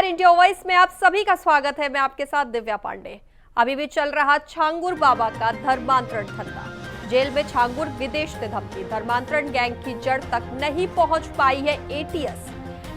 नमस्कार, India voice में आप सभी का स्वागत है। मैं आपके साथ दिव्या पांडे। अभी भी चल रहा छांगुर बाबा का धर्मांतरण धंधा। जेल में छांगुर विदेश से धमकी। धर्मांतरण गैंग की जड़ तक नहीं पहुंच पाई है एटीएस।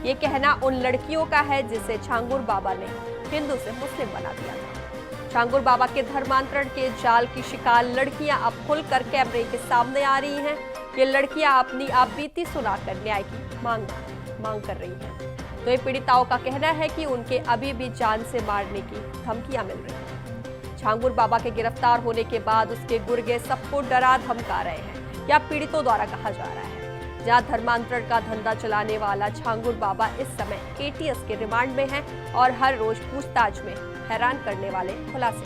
ये कहना उन लड़कियों का है जिसे छांगुर बाबा ने हिंदू से मुस्लिम बना दिया था। छांगुर बाबा के धर्मांतरण के जाल की शिकार लड़कियां अब खुलकर कैमरे के सामने आ रही हैं। ये लड़कियां अपनी आप बीती सुनाकर न्याय की मांग कर रही हैं। तो ये पीड़िताओं का कहना है कि उनके अभी भी जान से मारने की धमकियां मिल रही हैं। छांगुर बाबा के गिरफ्तार होने के बाद उसके गुर्गे सबको डरा धमका रहे हैं, या पीड़ितों द्वारा कहा जा रहा है। जहां धर्मांतरण का धंधा चलाने वाला छांगुर बाबा इस समय एटीएस के रिमांड में है और हर रोज पूछताछ में हैरान करने वाले खुलासे।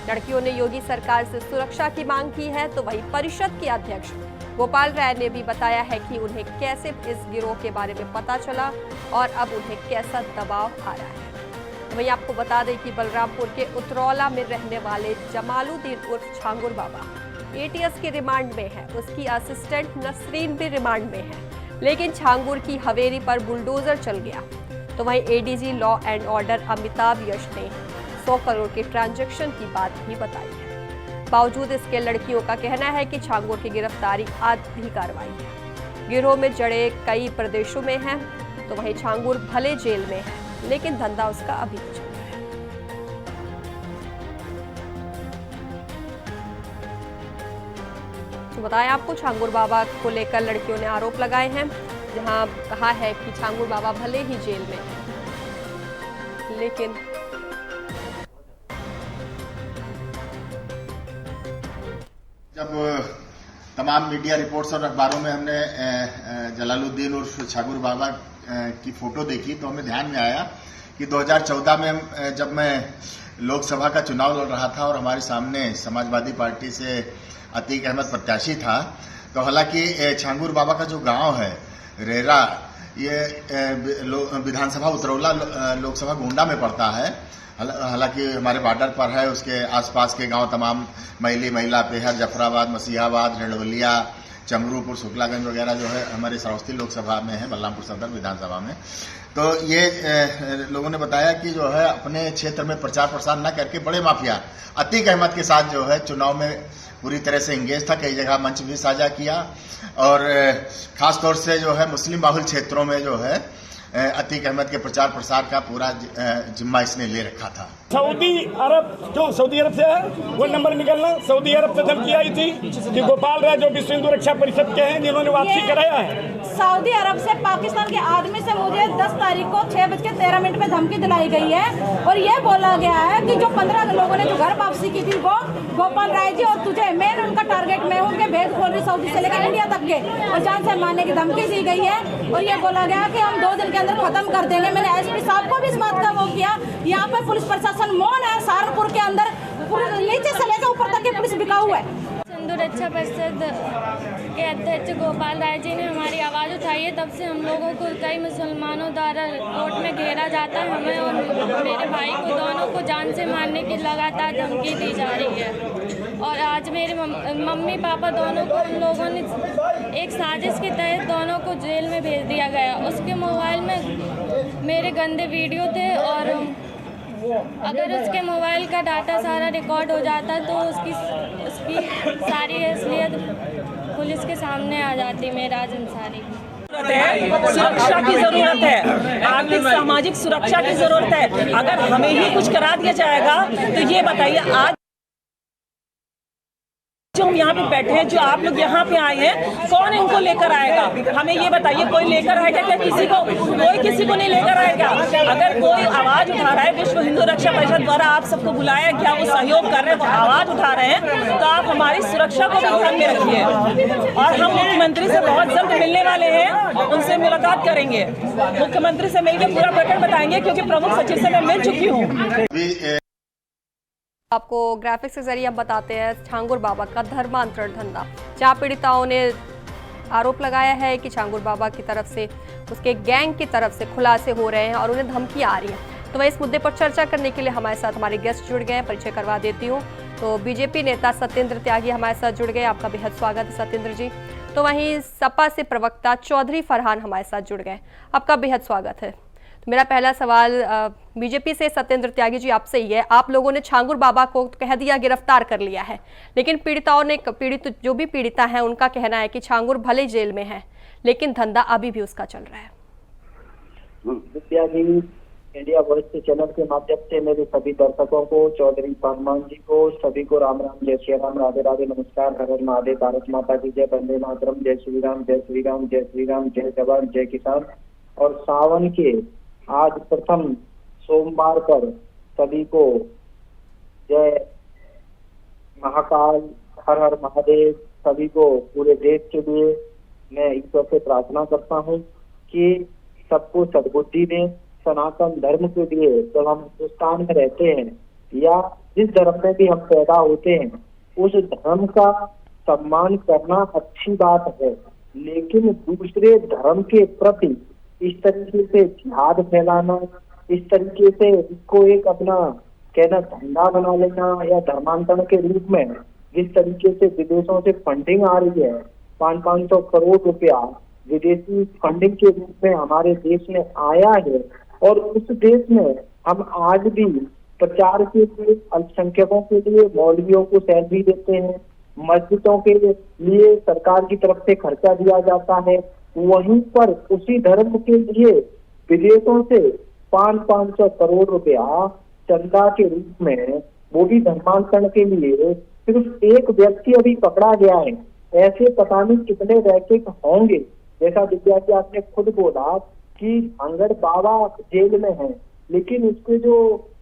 लड़कियों ने योगी सरकार से सुरक्षा की मांग की है, तो वही परिषद के अध्यक्ष गोपाल राय ने भी बताया है कि उन्हें कैसे इस गिरोह के बारे में पता चला और अब उन्हें कैसा दबाव आ रहा है। वहीं आपको बता दें कि बलरामपुर के उतरौला में रहने वाले जमालुद्दीन उर्फ छांगुर बाबा एटीएस के रिमांड में है। उसकी असिस्टेंट नसरीन भी रिमांड में है, लेकिन छांगुर की हवेली पर बुलडोजर चल गया। तो वहीं ADG law and order Amitabh Yash ने 100 करोड़ के ट्रांजैक्शन की बात भी बताई है। बावजूद इसके लड़कियों का कहना है कि छांगुर की गिरफ्तारी आधी कार्रवाई है। गिरोह में जड़े कई प्रदेशों में हैं, तो वहीं छांगुर भले जेल में है, लेकिन धंधा उसका अभी भी चल रहा है। तो बताएं आपको, छांगुर बाबा को लेकर लड़कियों ने आरोप लगाए हैं, जहां कहा है कि छांगुर बाबा भले ही जेल में है, लेकिन जब तमाम मीडिया रिपोर्ट्स और अखबारों में हमने जलालुद्दीन उर्फ छांगुर बाबा की फोटो देखी, तो हमें ध्यान में आया कि 2014 में जब मैं लोकसभा का चुनाव लड़ रहा था और हमारे सामने समाजवादी पार्टी से अतीक अहमद प्रत्याशी था, तो हालांकि छांगुर बाबा का जो गांव है रेरा, ये विधानसभा उतरौला लोकसभा गोंडा में पड़ता है। हालांकि हमारे बॉर्डर पर है, उसके आसपास के गांव तमाम महिला पेहर, जफराबाद, मसीहाबाद, रेणवलिया, चमरूपुर, शुक्लागंज वगैरह जो है हमारे श्रावस्ती लोकसभा में है, बलरामपुर सदर विधानसभा में। तो ये लोगों ने बताया कि जो है अपने क्षेत्र में प्रचार प्रसार न करके बड़े माफिया अतीक अहमद के साथ जो है चुनाव में पूरी तरह से इंगेज था। कई जगह मंच भी साझा किया और खासतौर से जो है मुस्लिम बाहुल क्षेत्रों में जो है अतीक अहमद के प्रचार प्रसार का पूरा जिम्मा इसने ले रखा था। सऊदी अरब, जो सऊदी अरब से है वो नंबर निकलना, सऊदी अरब से धमकी आई थी कि गोपाल राय जो विश्व हिंदू रक्षा परिषद के हैं, जिन्होंने वापसी कराया है। सऊदी अरब से पाकिस्तान के आदमी से मुझे 10 तारीख को 6:13 पे धमकी दिलाई गई है और ये बोला गया है कि जो 15 लोगों ने जो घर वापसी की थी वो गोपाल राय जी और तुझे, मेन उनका टारगेट मैं हूँ, उनके भेद खोल रही सऊदी से लेकर इंडिया तक के, और जान से मारने की धमकी दी गई है। और ये बोला गया कि हम 2 दिन के अंदर खत्म कर देंगे। मैंने एसपी साहब को भी इस बात का वो किया। यहाँ पर पुलिस प्रशासन मौन है। सहारनपुर के अंदर नीचे से लेकर ऊपर तक की पुलिस बिकाऊ है। हिंदू रक्षा परिषद के अध्यक्ष गोपाल राय जी ने हमारी आवाज़ उठाई है, तब से हम लोगों को कई मुसलमानों द्वारा कोर्ट में घेरा जाता है। हमें और मेरे भाई को दोनों को जान से मारने की लगातार धमकी दी जा रही है। और आज मेरे मम्मी पापा दोनों को उन लोगों ने एक साजिश के तहत दोनों को जेल में भेज दिया गया। उसके मोबाइल में मेरे गंदे वीडियो थे और अगर उसके मोबाइल का डाटा सारा रिकॉर्ड हो जाता तो उसकी सारी असलियत पुलिस के सामने आ जाती। मेराज अंसारी सुरक्षा की जरूरत है, आर्थिक सामाजिक सुरक्षा की जरूरत है। अगर हमें ही कुछ करा दिया जाएगा तो ये बताइए, आज जो हम यहाँ पे बैठे हैं, जो आप लोग यहाँ पे आए हैं, कौन इनको लेकर आएगा? हमें ये बताइए, कोई लेकर आएगा क्या? कोई किसी को नहीं लेकर आएगा। अगर कोई आवाज उठा रहा है, विश्व हिंदू रक्षा परिषद द्वारा आप सबको बुलाया क्या, वो सहयोग कर रहे हैं, वो आवाज उठा रहे हैं, तो आप हमारी सुरक्षा को भी ध्यान में रखिए। और हम मुख्यमंत्री से बहुत जल्द मिलने वाले हैं, उनसे मुलाकात करेंगे। मुख्यमंत्री से मिलकर पूरा प्रकरण बताएंगे, क्योंकि प्रमुख सचिव से मैं मिल चुकी हूँ। आपको ग्राफिक्स के जरिए हम बताते हैं छांगुर बाबा का धर्मांतरण धंधा, जहां पीड़िताओं ने आरोप लगाया है कि छांगुर बाबा की तरफ से, उसके गैंग की तरफ से खुलासे हो रहे हैं और उन्हें धमकी आ रही है। तो वह इस मुद्दे पर चर्चा करने के लिए हमारे साथ हमारे गेस्ट जुड़ गए। परिचय करवा देती हूँ। तो बीजेपी नेता सत्येंद्र त्यागी हमारे साथ जुड़ गए। आपका बेहद स्वागत है सत्येंद्र जी। तो वहीं सपा से प्रवक्ता चौधरी फरहान हमारे साथ जुड़ गए। आपका बेहद स्वागत है। मेरा पहला सवाल बीजेपी से सत्येंद्र त्यागी जी आपसे ही है। आप लोगों ने छांगुर बाबा को कह दिया गिरफ्तार कर लिया है, लेकिन जो भी पीड़िता हैं उनका कहना है कि छांगुर भले जेल में है लेकिन धंधा अभी भी उसका चल रहा है। त्यागी इंडिया वॉइस के चैनल के माध्यम से मेरे सभी दर्शकों को, चौधरी फरमान जी को, सभी को राम राम, जय श्री राम, राधे राधे, नमस्कार, हर हर महादेव, भारत माता की जय, वंदे मातरम, जय श्री राम, जय श्री राम, जय श्री राम, जय जवान, जय किसान। और सावन के आज प्रथम सोमवार पर सभी को जय महाकाल, हर हर महादेव, सभी को पूरे देश के लिए मैं ईश्वर से प्रार्थना करता हूँ कि सबको सद्बुद्धि दें। सनातन धर्म के लिए जब हम हिंदुस्तान में रहते हैं या जिस धर्म में भी हम पैदा होते हैं उस धर्म का सम्मान करना अच्छी बात है, लेकिन दूसरे धर्म के प्रति इस तरीके से जिहाद फैलाना, इस तरीके से इसको एक अपना कहना धंधा बना लेना या धर्मांतरण के रूप में जिस तरीके से विदेशों से फंडिंग आ रही है, 500 करोड़ रुपया विदेशी फंडिंग के रूप में हमारे देश में आया है और उस देश में हम आज भी प्रचार के लिए अल्पसंख्यकों के लिए मौलवियों को सैलरी देते हैं, मस्जिदों के लिए सरकार की तरफ से खर्चा दिया जाता है, वहीं पर उसी धर्म के लिए विदेशों से 500 करोड़ रुपया चंदा के रूप में, वो भी धर्मांतरण के लिए, सिर्फ एक व्यक्ति अभी पकड़ा गया है। ऐसे पता नहीं कितने रैकेट होंगे। जैसा विद्या जी आपने खुद बोला कि छांगुर बाबा जेल में है, लेकिन उसके जो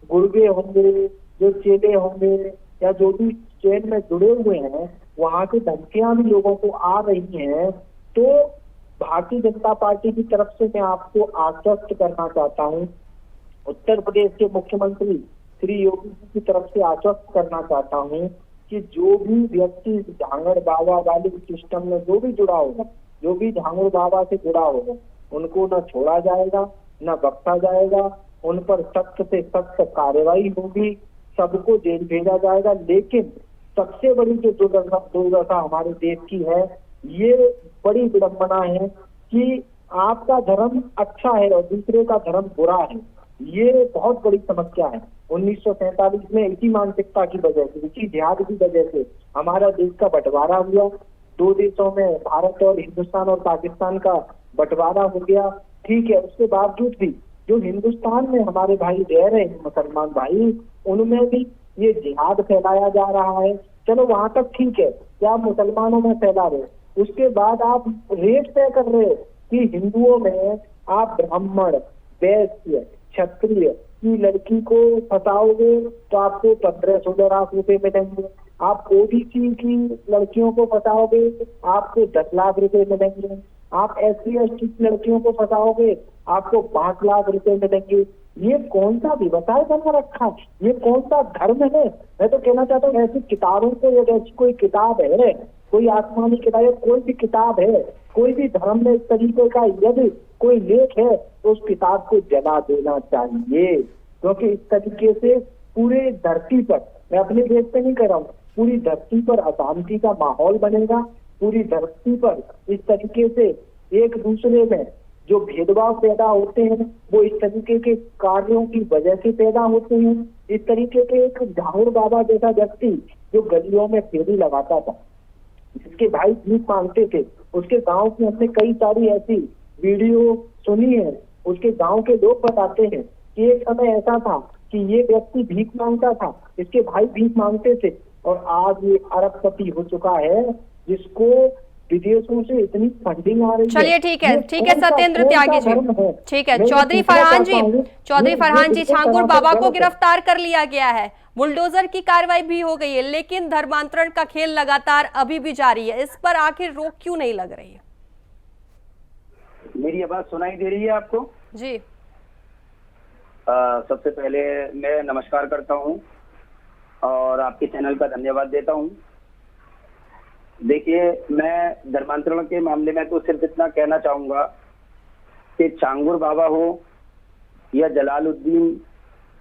गुर्गे होंगे, जो चेले होंगे या जो भी चेन में जुड़े हुए हैं, वहां की धमकियां भी लोगों को आ रही हैं। तो भारतीय जनता पार्टी की तरफ से मैं आपको आश्वस्त करना चाहता हूँ, उत्तर प्रदेश के मुख्यमंत्री श्री योगी जी की तरफ से आश्वस्त करना चाहता हूँ कि जो भी व्यक्ति छांगुर बाबा वाले सिस्टम में जो भी जुड़ा होगा, जो भी छांगुर बाबा से जुड़ा होगा, उनको न छोड़ा जाएगा न बख्शा जाएगा, उन पर सख्त से सख्त कार्रवाई होगी, सबको जेल भेजा जाएगा। लेकिन सबसे बड़ी जो दुर्दशा हमारे देश की है, ये बड़ी विडंबना है कि आपका धर्म अच्छा है और दूसरे का धर्म बुरा है। ये बहुत बड़ी समस्या है। 1947 में इसी मानसिकता की वजह से, इसी जिहाद की वजह से हमारा देश का बंटवारा हुआ, 2 देशों में भारत और हिंदुस्तान और पाकिस्तान का बंटवारा हो गया। ठीक है, उसके बावजूद भी जो हिंदुस्तान में हमारे भाई रह रहे हैं, मुसलमान भाई, उनमें भी ये जिहाद फैलाया जा रहा है। चलो वहां तक ठीक है, क्या मुसलमानों में फैला रहे, उसके बाद आप रेट तय कर रहे कि हिंदुओं में आप ब्राह्मण, वैश्य, क्षत्रिय की लड़की को फंसाओगे तो आपको 15-16 लाख रुपए मिलेंगे, आप ओबीसी की लड़कियों को फंसाओगे आपको 10 लाख रुपए मिलेंगे, आप SC/ST की लड़कियों को फंसाओगे आपको 5 लाख रुपए मिलेंगे। ये कौन सा व्यवसाय बना रखा, ये कौन सा धर्म है? मैं तो कहना चाहता हूँ ऐसी किताबों को, ऐसी कोई किताब है, कोई आसमानी किताब, कोई भी किताब है, कोई भी धर्म में इस तरीके का यदि कोई लेख है तो उस किताब को जला देना चाहिए, क्योंकि इस तरीके से पूरे धरती पर, मैं अपने देश पे नहीं कर रहा हूँ, पूरी धरती पर अशांति का माहौल बनेगा। पूरी धरती पर इस तरीके से एक दूसरे में जो भेदभाव पैदा होते हैं वो इस तरीके के कार्यों की वजह से पैदा होते हैं। इस तरीके के एक छांगुर बाबा जैसा व्यक्ति जो गलियों में फेरी लगाता था, जिसके भाई भीख मांगते थे, उसके गांव की हमने कई सारी ऐसी वीडियो सुनी है। उसके गांव के लोग बताते हैं कि एक समय ऐसा था कि ये व्यक्ति भीख मांगता था, इसके भाई भीख मांगते थे, और आज ये अरबपति हो चुका है जिसको विदेशों से इतनी फंडिंग आ रही है। चलिए ठीक है सत्येंद्र त्यागी जी, ठीक है। चौधरी फरहान जी, छांगुर बाबा को गिरफ्तार कर लिया गया है, बुलडोजर की कार्रवाई भी हो गई है, लेकिन धर्मांतरण का खेल लगातार अभी भी जारी है। इस पर आखिर रोक क्यों नहीं लग रही है? मेरी आवाज सुनाई दे रही है आपको? जी। सबसे पहले मैं नमस्कार करता हूं और आपके चैनल का धन्यवाद देता हूं। देखिए, मैं धर्मांतरण के मामले में तो सिर्फ इतना कहना चाहूंगा कि छांगुर बाबा हो या जलालुद्दीन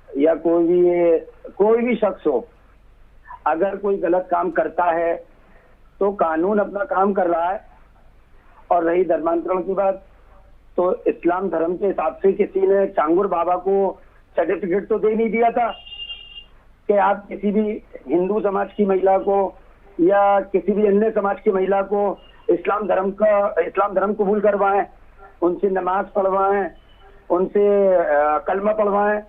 या कोई भी शख्स हो, अगर कोई गलत काम करता है तो कानून अपना काम कर रहा है। और रही धर्मांतरण की बात, तो इस्लाम धर्म के हिसाब से किसी ने चांगुर बाबा को सर्टिफिकेट तो दे नहीं दिया था कि आप किसी भी हिंदू समाज की महिला को या किसी भी अन्य समाज की महिला को इस्लाम धर्म कबूल करवाएं, उनसे नमाज पढ़वाएं, उनसे कलमा पढ़वाएं।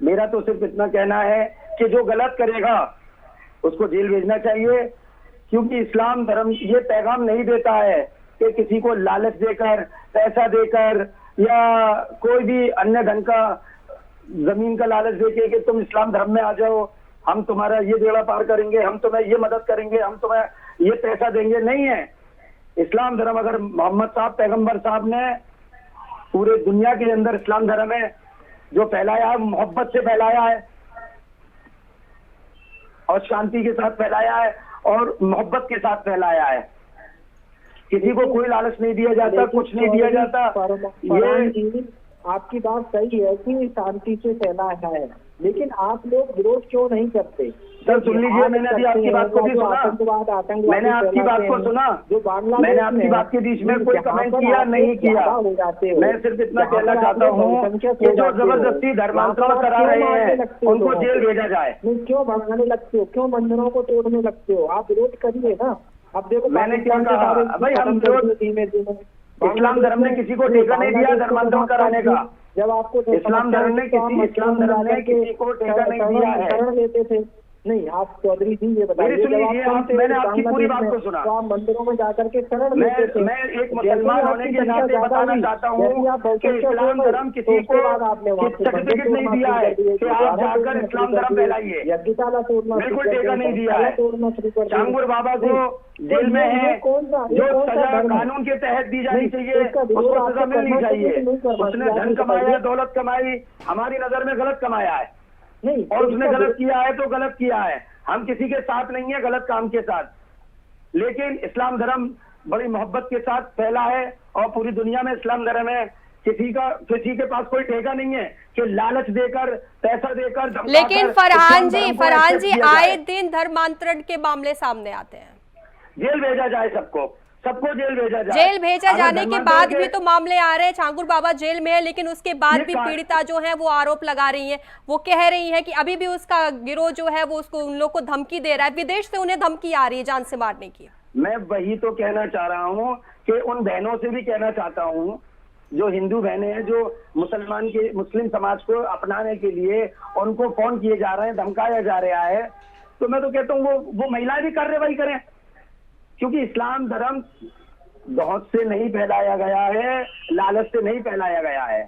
मेरा तो सिर्फ इतना कहना है कि जो गलत करेगा उसको जेल भेजना चाहिए, क्योंकि इस्लाम धर्म ये पैगाम नहीं देता है कि किसी को लालच देकर, पैसा देकर या कोई भी अन्य ढंग का जमीन का लालच देके कि तुम इस्लाम धर्म में आ जाओ, हम तुम्हारा ये बेड़ा पार करेंगे, हम तुम्हें ये मदद करेंगे, हम तुम्हें ये पैसा देंगे, नहीं है। इस्लाम धर्म अगर मोहम्मद साहब पैगंबर साहब ने पूरे दुनिया के अंदर इस्लाम धर्म है जो फैलाया है, मोहब्बत से फैलाया है और शांति के साथ फैलाया है और मोहब्बत के साथ फैलाया है। किसी को कोई लालच नहीं दिया जाता, कुछ नहीं दिया जाता। ये आपकी बात सही है कि शांति से फैला है, लेकिन आप लोग विरोध क्यों नहीं करते? सर सुन लीजिए, मैंने अभी आपकी बात को भी सुना, मैंने आपकी बात को सुना, मैंने आपकी बात के बीच में कोई कमेंट किया नहीं किया। मैं सिर्फ इतना कहना चाहता हूँ कि जो जबरदस्ती धर्मांतरण करा रहे हैं उनको जेल भेजा जाए। क्यों भगाने लगते हो, क्यों मंदिरों को तोड़ने लगते हो? आप विरोध करिए ना। अब देखो मैंने क्या कहा भाई, हम धीमे धीमे इस्लाम धर्म ने किसी को ठेका नहीं दिया धर्मांतरण कराने का। जब आपको इस्लाम धर्म ने किसी को ठेका नहीं दिया है। लेते थे नहीं आप चौधरी जी ये बताइए, मैंने आपकी पूरी बात को सुना, तो आप मंदिरों में जाकर के शरण लेते थे। मैं एक मुसलमान होने के नाते बताना चाहता हूँ कि इस्लाम धर्म किसी को सर्टिफिकेट नहीं दिया है कि आप जाकर इस्लाम धर्म फैलाइए, बिल्कुल ठेका नहीं दिया है। चांगुर बाबा को जेल में है, जो सजा कानून के तहत दी जानी चाहिए उसको सजा मिलनी चाहिए। उसने धन कमाया, दौलत कमाई, हमारी नजर में गलत कमाया है नहीं, और उसने गलत किया है तो गलत किया है। हम किसी के साथ नहीं है गलत काम के साथ, लेकिन इस्लाम धर्म बड़ी मोहब्बत के साथ फैला है और पूरी दुनिया में इस्लाम धर्म है। किसी के पास कोई ठेका नहीं है कि लालच देकर, पैसा देकर। लेकिन फरहान जी आए दिन धर्मांतरण के मामले सामने आते हैं। जेल भेजा जाए, सबको जेल भेजा जाए। जेल भेजा जाने के बाद भी तो मामले आ रहे हैं। चांगुर बाबा जेल में है, लेकिन उसके बाद भी पीड़िता जो है वो आरोप लगा रही है, वो कह रही है कि अभी भी उसका गिरोह जो है वो उसको उन लोग को धमकी दे रहा है, विदेश से उन्हें धमकी आ रही है जान से मारने की। मैं वही तो कहना चाह रहा हूँ कि उन बहनों से भी कहना चाहता हूँ जो हिंदू बहनें हैं, जो मुस्लिम समाज को अपनाने के लिए उनको फोन किए जा रहे हैं, धमकाया जा रहा है, तो मैं तो कहता हूँ वो महिलाएं भी कार्रवाई करें, क्योंकि इस्लाम धर्म दौलत से नहीं फैलाया गया है, लालच से नहीं फैलाया गया है।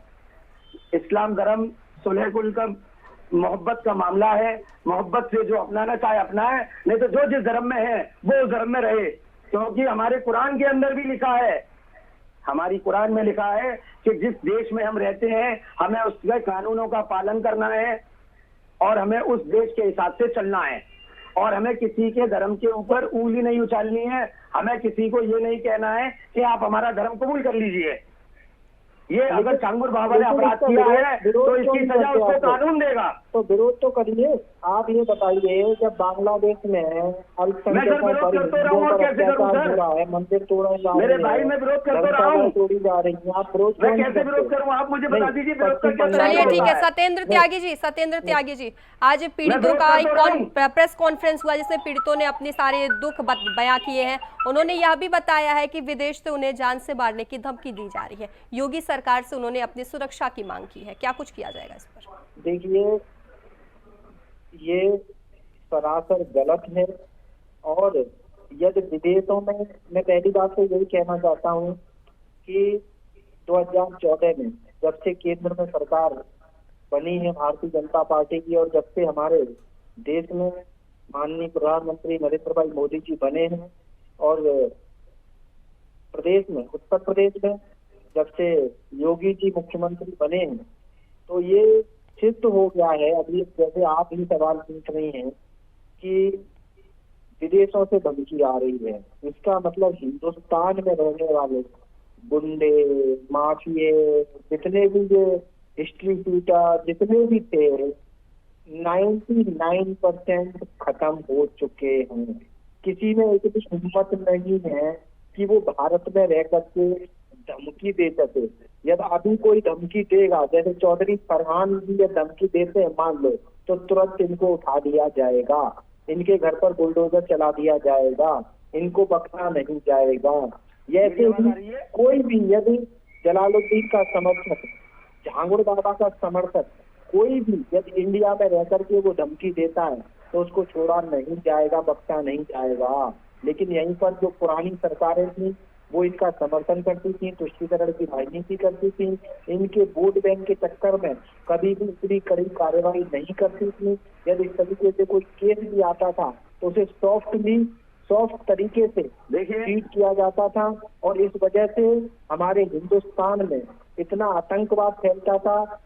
इस्लाम धर्म सुलह कुल का मोहब्बत का मामला है। मोहब्बत से जो अपनाना चाहे अपनाए, नहीं तो जो जिस धर्म में है वो उस धर्म में रहे, क्योंकि हमारे कुरान के अंदर भी लिखा है, हमारी कुरान में लिखा है कि जिस देश में हम रहते हैं हमें उसके कानूनों का पालन करना है और हमें उस देश के हिसाब से चलना है, और हमें किसी के धर्म के ऊपर उंगली नहीं उछालनी है। हमें किसी को ये नहीं कहना है कि आप हमारा धर्म कबूल कर लीजिए। ये अगर चांगुर बाबा ने अपराध किया है तो इसकी सजा उसको कानून देगा। तो विरोध तो करिए। आप ये बताइए, जब बांग्लादेश में विरोध करते रहा हूँ, कैसे करूँ सर? मंदिर तोड़ा जा मेरे भाई, मैं विरोध करते रहा हूँ, तोड़ी जा रही है, आप विरोध मैं कैसे विरोध करूँ? आप मुझे बता दीजिए विरोध कर क्या। चलिए ठीक है। सत्येंद्र त्यागी जी, आज पीड़ितों का एक प्रेस कॉन्फ्रेंस हुआ जिसमें पीड़ितों ने अपने सारे दुख बयां किए हैं। उन्होंने यह भी बताया है कि विदेश से उन्हें जान से मारने की धमकी दी जा रही है। योगी सरकार से उन्होंने अपनी सुरक्षा की मांग की है, क्या कुछ किया जाएगा इस पर? देखिए, ये सरासर गलत है, और यदि विदेशों में, मैं पहली बात तो यही कहना चाहता हूँ कि 2014 में जब से केंद्र में सरकार बनी है भारतीय जनता पार्टी की, और जब से हमारे देश में माननीय प्रधानमंत्री नरेंद्र भाई मोदी जी बने हैं, और प्रदेश में, उत्तर प्रदेश में जब से योगी जी मुख्यमंत्री बने हैं, तो ये सिद्ध हो गया है, अभी जैसे आप ही सवाल पूछ रही हैं कि विदेशों से धमकी आ रही है, इसका मतलब हिंदुस्तान में रहने वाले गुंडे, माफिए, जितने भी ये हिस्ट्री टीचर जितने भी थे, 99% खत्म हो चुके हैं। किसी में एक भी हिम्मत नहीं है कि वो भारत में रह करके धमकी देते थे। यदि अभी कोई धमकी देगा, जैसे चौधरी फरहान जी ये धमकी देते हैं मान लो, तो तुरंत इनको उठा लिया जाएगा, इनके घर पर बुलडोजर चला दिया जाएगा, इनको बख्शा नहीं जाएगा। ऐसे ही कोई भी यदि जलालुद्दीन का समर्थक, झांगुर बाबा का समर्थक कोई भी यदि इंडिया में रह करके वो धमकी देता है तो उसको छोड़ा नहीं जाएगा, बख्शा नहीं जाएगा। लेकिन यहीं पर जो पुरानी सरकारें थी वो इसका समर्थन करती थी, तुष्टीकरण की राजनीति करती थी, इनके वोट बैंक के चक्कर में कभी भी इतनी कड़ी कार्रवाई नहीं करती थी। यदि इस तरीके से कोई केस भी आता था तो उसे सॉफ्ट तरीके से ट्रीट किया जाता था, और इस वजह से हमारे हिंदुस्तान में इतना आतंकवाद फैलता था,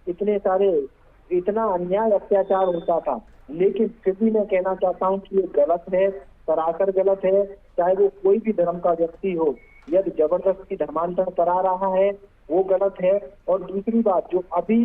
इतना अन्याय अत्याचार होता था। लेकिन फिर भी मैं कहना चाहता हूँ कि ये गलत है, सरासर गलत है। चाहे वो कोई भी धर्म का व्यक्ति हो, यदि जबरदस्ती धर्मांतरण करा रहा है वो गलत है। और दूसरी बात, जो अभी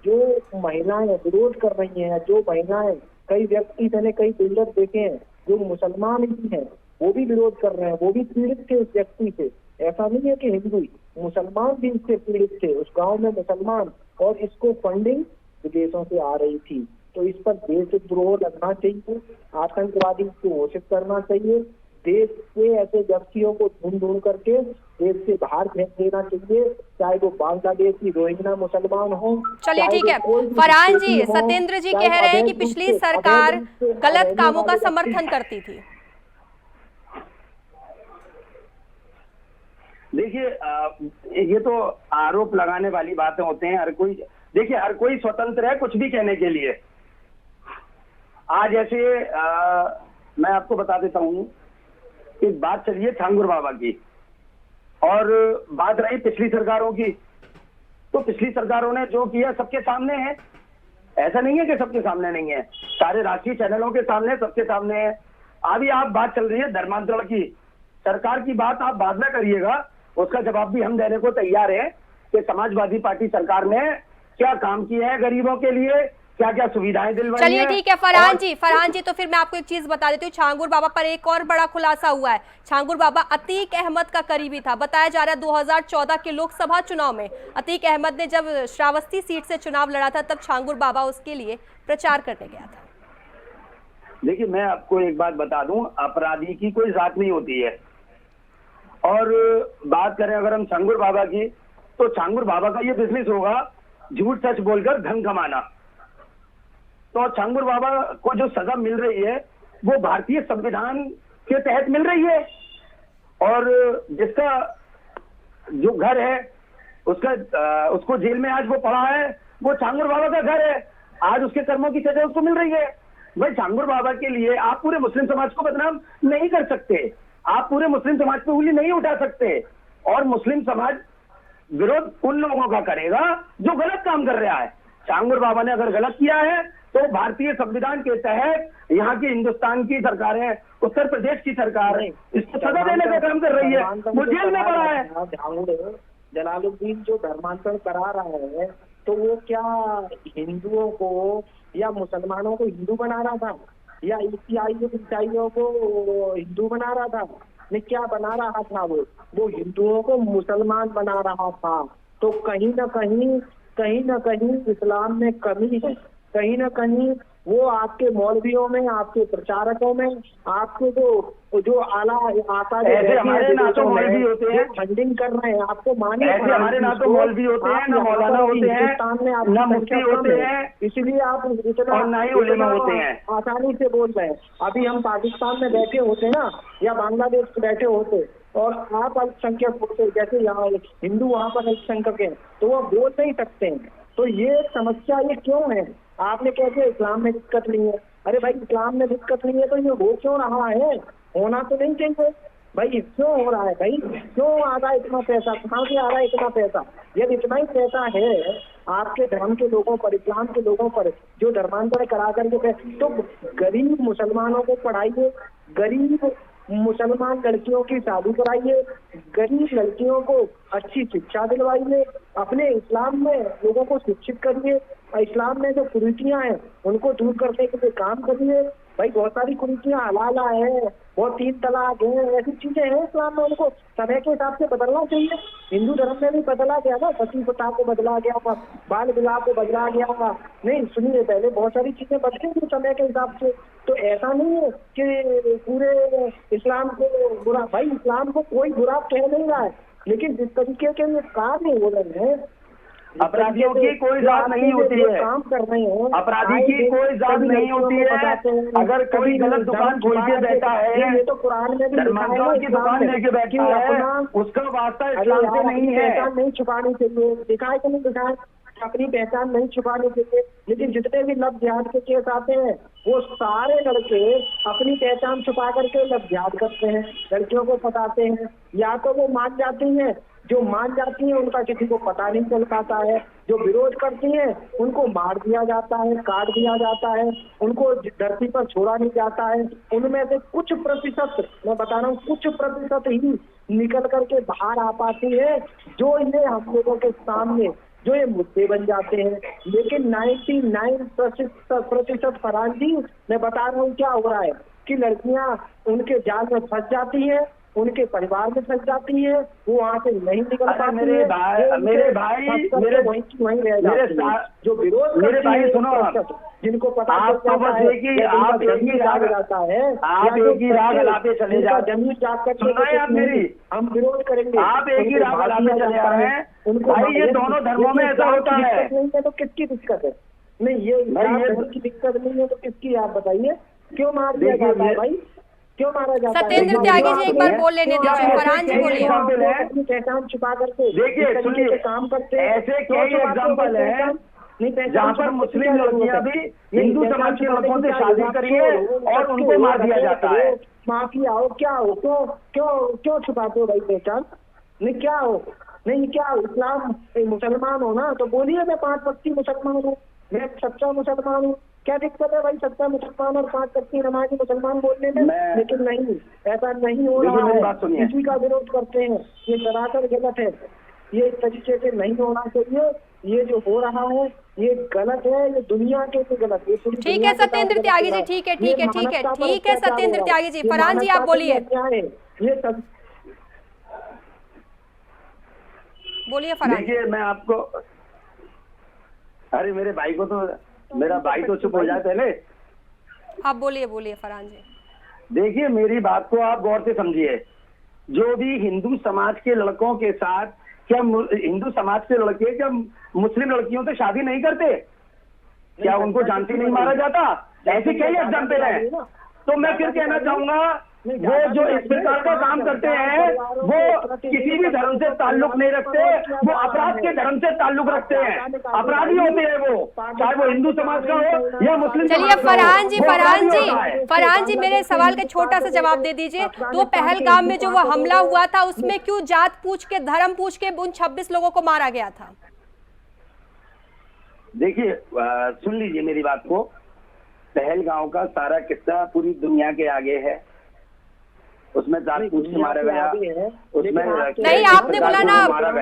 जो महिलाएं विरोध कर रही हैं, जो महिलाएं, कई व्यक्ति मैंने कई बिल्डर देखे हैं जो मुसलमान ही हैं, वो भी विरोध कर रहे हैं, वो भी पीड़ित थे उस व्यक्ति से। ऐसा नहीं है कि हिंदू, मुसलमान भी इससे पीड़ित थे, उस गांव में मुसलमान, और इसको फंडिंग विदेशों से आ रही थी। तो इस पर देशद्रोह लगना चाहिए, आतंकवादी को घोषित करना चाहिए, देश के ऐसे व्यक्तियों को ढूंढ करके देश से बाहर भेज देना चाहिए, चाहे वो बांग्लादेशी रोहिंग्या मुसलमान हो। चलिए ठीक है फरहान जी, सत्येंद्र जी कह रहे हैं कि पिछली सरकार गलत कामों का समर्थन करती थी। देखिए ये तो आरोप लगाने वाली बातें होते हैं। हर कोई स्वतंत्र है कुछ भी कहने के लिए। आज ऐसे मैं आपको बता देता हूँ कि बात चलिए छांगुर बाबा की, और बात रही पिछली सरकारों की, तो पिछली सरकारों ने जो किया सबके सामने है। ऐसा नहीं है कि सबके सामने नहीं है, सारे राष्ट्रीय चैनलों के सामने, सबके सामने है। अभी आप बात चल रही है धर्मांतरण की, सरकार की बात आप बाद में करिएगा, उसका जवाब भी हम देने को तैयार है कि समाजवादी पार्टी सरकार ने क्या काम किया है गरीबों के लिए, क्या क्या सुविधाएं दिलवाई। चलिए ठीक है फरहान जी, तो फिर मैं आपको एक चीज बता देती हूँ, छांगुर बाबा पर एक और बड़ा खुलासा हुआ है। छांगुर बाबा अतीक अहमद का करीबी था। बताया जा रहा है 2014 के लोकसभा चुनाव में अतीक अहमद ने जब श्रावस्ती सीट से चुनाव लड़ा था, तब छांगुर बाबा उसके लिए प्रचार करने गया था। देखिए मैं आपको एक बात बता दूं, अपराधी की कोई जात नहीं होती है। और बात करें अगर हम छांगुर बाबा की, तो छांगुर बाबा का ये बिजनेस होगा झूठ सच बोलकर धन कमाना। तो छांगुर बाबा को जो सजा मिल रही है वो भारतीय संविधान के तहत मिल रही है, और जिसका जो घर है उसको जेल में आज वो पड़ा है, वो छांगुर बाबा का घर है, आज उसके कर्मों की सजा उसको मिल रही है। भाई छांगुर बाबा के लिए आप पूरे मुस्लिम समाज को बदनाम नहीं कर सकते, आप पूरे मुस्लिम समाज पे उंगली नहीं उठा सकते, और मुस्लिम समाज विरोध उन लोगों का करेगा जो गलत काम कर रहा है। छांगुर बाबा ने अगर गलत किया है तो भारतीय संविधान के तहत यहाँ की हिंदुस्तान की सरकार है, उत्तर प्रदेश की सरकार है, इसको सजा देने का काम कर रही है, वो जेल में पड़ा है। जलालुद्दीन जो धर्मांतरण करा रहा है तो वो क्या हिंदुओं को या मुसलमानों को हिंदू बना रहा था, या ईसाइयों को हिंदू बना रहा था? नहीं, क्या बना रहा था? वो हिंदुओं को मुसलमान बना रहा था। तो कहीं न कहीं इस्लाम में कमी है, कहीं न कहीं वो आपके मौलवियों में, आपके प्रचारकों में, आपके जो आला आता हमारे ना तो मौलवी होते हैं फंडिंग कर रहे हैं, आपको मानिए ऐसे हमारे ना तो मौलवी होते हैं, ना मौलाना होते हैं, ना मुफ्ती होते हैं, इसलिए आप इतना ना ही उलेमा होते हैं, आसानी से बोल रहे हैं। अभी हम पाकिस्तान में बैठे होते ना, या बांग्लादेश में बैठे होते, और आप अल्पसंख्यक होते, जैसे यहाँ हिंदू वहाँ पर अल्पसंख्यक है, तो वो बोल नहीं सकते हैं। तो ये समस्या ये क्यों है? आपने कह दिया इस्लाम में दिक्कत नहीं है। अरे भाई इस्लाम में दिक्कत नहीं है तो ये हो क्यों रहा है? होना तो नहीं चाहिए भाई। क्यों हो रहा है भाई? क्यों आ रहा है इतना पैसा? कहाँ से आ रहा है इतना पैसा? यदि इतना ही पैसा है आपके धर्म के लोगों पर, इस्लाम के लोगों पर, जो धर्मांतरण करा करके, तो गरीब मुसलमानों को पढ़ाइए, गरीब मुसलमान लड़कियों की शादी कराइए, गरीब लड़कियों को अच्छी शिक्षा दिलवाइए, अपने इस्लाम में लोगों को शिक्षित करिए, इस्लाम में जो कुरीतियां हैं उनको दूर करने के लिए काम करिए। भाई बहुत सारी कुरीतियां हलाला है, वो 3 तलाक है, ऐसी चीजें हैं इस्लाम में, उनको समय के हिसाब से बदलना चाहिए। हिंदू धर्म में भी बदला गया ना, सती प्रथा को बदला गया, बाल विवाह को बदला गया। नहीं सुनिए, पहले बहुत सारी चीजें बदली थी समय के हिसाब से। तो ऐसा नहीं है कि पूरे इस्लाम को बुरा, भाई इस्लाम को कोई बुरा कह नहीं रहा है, लेकिन जिस तरीके के ये कार्य हो रहे हैं, अपराधियों की कोई जात नहीं होती है, काम कर रहे हैं, अपराधी की कोई जात नहीं होती है। अगर कोई गलत दुकान खोल के बैठा है, ये तो कुरान में भी धर्मांतरण की दुकान लेके बैठा है, उसका वास्ता इस्लाम से नहीं है। पहचान नहीं छुपानी चाहिए, दिखाए कि नहीं दिखाए, अपनी पहचान नहीं छुपानी चाहिए। लेकिन जितने भी लव जिहाद के केस आते हैं, वो सारे लड़के अपनी पहचान छुपा करके लव जिहाद करते हैं, लड़कियों को फंसाते हैं। या तो वो मान जाती हैं, जो मान जाती हैं उनका किसी को पता नहीं चल पाता है, जो विरोध करती हैं उनको मार दिया जाता है, काट दिया जाता है, उनको धरती पर छोड़ा नहीं जाता है। उनमें से कुछ प्रतिशत, मैं बता रहा हूँ, कुछ प्रतिशत ही निकल करके बाहर आ पाती है, जो ये हम लोगों के सामने जो ये मुद्दे बन जाते हैं। लेकिन 99% फरहान जी, मैं बता रहा हूँ क्या हो रहा है कि लड़कियां उनके जाल में फंस जाती हैं, उनके परिवार में फंस जाती है, वो वहाँ से नहीं निकल पाती। मेरे भाई वहीं रह जाती है। जो विरोध मेरे भाई सुनो, जिनको पता आप तो बस एक ही आप एक ही राग जाता है, आप एक ही राग लाते चले जा रहे हैं। जमीन जाकर सुनो आप मेरी, हम विरोध करेंगे, आप एक ही राग लाते चले आ रहे हैं। उनको भाई ये दोनों धर्मों में ऐसा होता है। नहीं है तो किसकी दिक्कत है? नहीं ये की दिक्कत नहीं है तो किसकी, आप बताइए क्यों मार दिया जाता है भाई, क्यों मारा जाता है? सत्येंद्र त्यागी जी एक बार बोल लेने दीजिए, फरहान जी बोलिए। अपनी पहचान छुपा करके देखिए सुनिए, काम करते हैं। ऐसे कई एग्जाम्पल है जहाँ पर मुस्लिम लड़कियां भी हिंदू समाज के लड़कों से शादी करिए और उनको मार दिया जाता है। माफिया हो क्या हो, क्यों छुपाते हो भाई पहचान? नहीं क्या हो, नहीं क्या हो, इस्लाम मुसलमान हो ना तो बोलिए मैं 5 वक्ती मुसलमान हूँ, मैं सच्चा मुसलमान हूँ। क्या दिक्कत है भाई सच्चा मुसलमान और 5 वक्ती नमाजी मुसलमान बोलने में? लेकिन नहीं, ऐसा नहीं हो रहा है। इसी का विरोध करते हैं, ये सरासर गलत है, ये इस तरीके से नहीं होना चाहिए। ये जो हो रहा है ये गलत है, ये दुनिया के लिए गलत है। ठीक है सत्येंद्र त्यागी जी, ठीक है सत्येंद्र त्यागी जी। फरहान जी आप बोलिए, ये सब बोलिए फरहान। देखिए मैं आपको, अरे मेरे भाई को तो, मेरा भाई तो चुप हो जाए पहले। आप बोलिए फरहान जी। देखिए मेरी बात को आप गौर से समझिए। जो भी हिंदू समाज के लड़कों के साथ, क्या हिंदू समाज के लड़के क्या मुस्लिम लड़कियों से शादी नहीं करते? क्या उनको जानती नहीं मारा जाता? ऐसे कई एग्जाम्पल है। तो मैं फिर कहना चाहूंगा, वो जो इस प्रकार का काम करते हैं वो किसी भी धर्म से ताल्लुक नहीं रखते, वो अपराध के धर्म से ताल्लुक रखते हैं, अपराधी होते हैं वो, चाहे वो हिंदू समाज का हो या मुस्लिम। चलिए फरहान जी मेरे सवाल का छोटा सा जवाब दे दीजिए। तो पहलगाम में जो वो हमला हुआ था उसमें क्यों जात पूछ के, धर्म पूछ के उन 26 लोगों को मारा गया था? देखिए सुन लीजिए मेरी बात को, पहलगांव का सारा किस्सा पूरी दुनिया के आगे है। उसमें जात पूछ के मारा गया, उसमें नहीं, आपने बोला ना,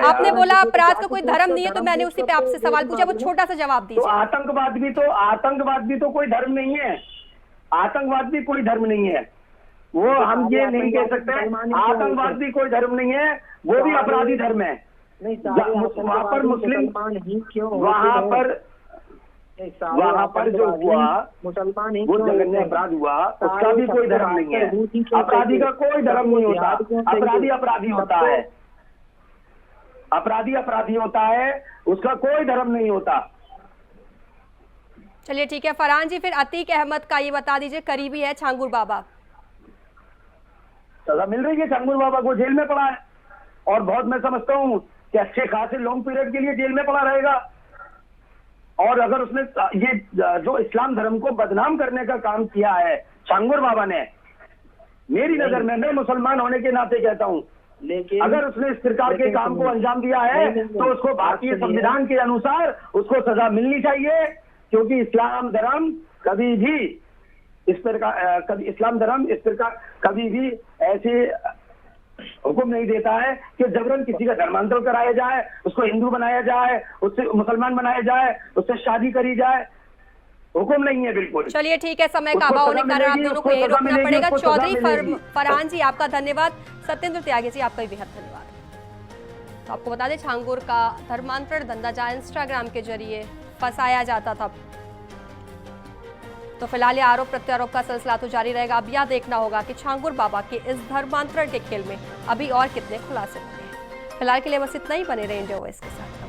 आपने बोला अपराध का कोई धर्म नहीं है, तो मैंने उसी पे आपसे सवाल पूछा, वो छोटा सा जवाब दीजिए। तो आतंकवाद भी तो कोई धर्म नहीं है, आतंकवाद भी कोई धर्म नहीं है। वो हम ये नहीं कह सकते आतंकवाद भी कोई धर्म नहीं है, वो भी अपराधी धर्म है। वहाँ पर मुस्लिम, वहाँ पर जो हुआ मुसलमान ही वो जघन्य अपराध हुआ, उसका भी कोई धर्म नहीं है। अपराधी का कोई धर्म नहीं होता, अपराधी होता है, अपराधी होता है, उसका कोई धर्म नहीं होता। चलिए ठीक है फरहान जी, फिर अतीक अहमद का ये बता दीजिए, करीबी है छांगुर बाबा, सजा मिल रही है छांगुर बाबा को, जेल में पड़ा है और बहुत मैं समझता हूँ कि अच्छे खासे लॉन्ग पीरियड के लिए जेल में पड़ा रहेगा। और अगर उसने ये जो इस्लाम धर्म को बदनाम करने का काम किया है छांगुर बाबा ने, मेरी नजर में, मैं मुसलमान होने के नाते कहता हूँ, लेकिन अगर उसने इस प्रकार के काम को अंजाम दिया है तो उसको भारतीय संविधान के अनुसार उसको सजा मिलनी चाहिए। क्योंकि इस्लाम धर्म कभी भी इस प्रकार, इस्लाम धर्म इस प्रकार कभी भी ऐसे हुक्म नहीं देता है कि जबरन किसी का धर्मांतर कराया जाए, उसको हिंदू बनाया जाए, उससे मुसलमान बनाया जाए, उससे शादी करी जाए। हुक्म नहीं है बिल्कुल। चलिए ठीक है, समय का उसको अभाव सजा होने के कारण आप मिलेगी, दोनों को उसको यही सजा रोकना मिलेगी, पड़ेगा। उसको सजा चौधरी मिलेगी। फरहान जी आपका धन्यवाद, सत्येंद्र त्यागी जी आपका भी बेहद धन्यवाद। तो आपको बता दें छांगुर का धर्मांतरण धंधा जहां इंस्टाग्राम के जरिए फंसाया जाता था, तो फिलहाल ये आरोप प्रत्यारोप का सिलसिला तो जारी रहेगा। अब यह देखना होगा कि छांगुर बाबा के इस धर्मांतरण के खेल में अभी और कितने खुलासे होंगे। फिलहाल के लिए बस इतना ही, बने रहे इंडिया वॉइस के साथ।